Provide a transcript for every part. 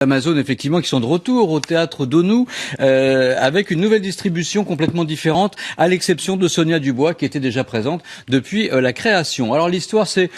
Amazon, effectivement, qui sont de retour au théâtre d'Onou, avec une nouvelle distribution complètement différente, à l'exception de Sonia Dubois, qui était déjà présente depuis la création. Alors l'histoire, c'est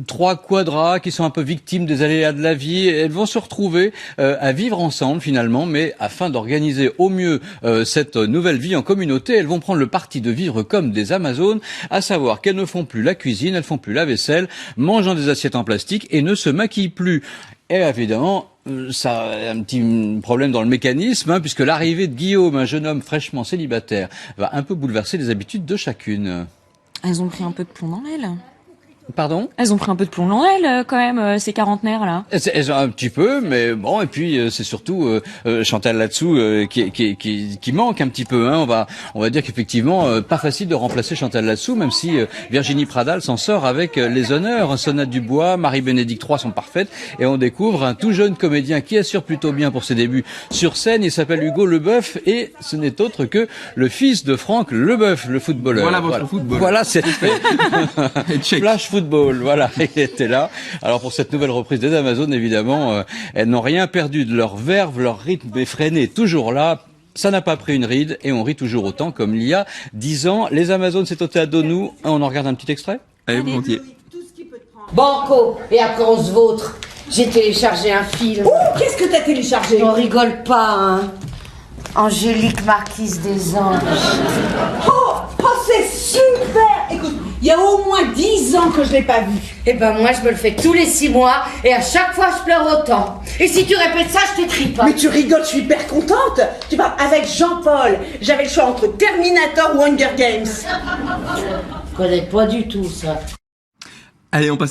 trois quadras qui sont un peu victimes des aléas de la vie. Elles vont se retrouver à vivre ensemble, finalement, mais afin d'organiser au mieux cette nouvelle vie en communauté, elles vont prendre le parti de vivre comme des Amazones, à savoir qu'elles ne font plus la cuisine, elles font plus la vaisselle, mangent des assiettes en plastique et ne se maquillent plus. Et évidemment, ça a un petit problème dans le mécanisme, puisque l'arrivée de Guillaume, un jeune homme fraîchement célibataire, va un peu bouleverser les habitudes de chacune. Elles ont pris un peu de plomb dans l'aile. Pardon ? Elles ont pris un peu de plomb dans l'aile, quand même, ces quarantenaires, là. Elles ont un petit peu, mais bon, et puis c'est surtout Chantal là-dessous qui manque un petit peu. On va dire qu'effectivement, pas facile de remplacer Chantal là-dessous, même si Virginie Pradal s'en sort avec les honneurs. Sonia Dubois, Marie-Bénédicte III sont parfaites, et on découvre un tout jeune comédien qui assure plutôt bien pour ses débuts sur scène. Il s'appelle Hugo Leboeuf, et ce n'est autre que le fils de Franck Leboeuf, le footballeur. Voilà votre football. Voilà, c'est Flash Football, voilà, il était là. Alors pour cette nouvelle reprise des Amazones, évidemment, elles n'ont rien perdu de leur verve, leur rythme effréné, toujours là. Ça n'a pas pris une ride et on rit toujours autant comme il y a 10 ans. Les Amazones, c'est au théâtre d'Onou. On en regarde un petit extrait ? Allez, volontiers. Banco, et après on se vautre. J'ai téléchargé un film. Oh, qu'est-ce que t'as téléchargé? On rigole pas, hein. Angélique Marquise des Anges. Oh, c'est super! Écoute, il y a au moins 10 ans que je l'ai pas vu. Eh ben moi je me le fais tous les 6 mois et à chaque fois je pleure autant. Et si tu répètes ça, je t'écris pas. Mais tu rigoles, je suis hyper contente. Tu parles avec Jean-Paul. J'avais le choix entre Terminator ou Hunger Games. Je connais pas du tout ça. Allez, on passe.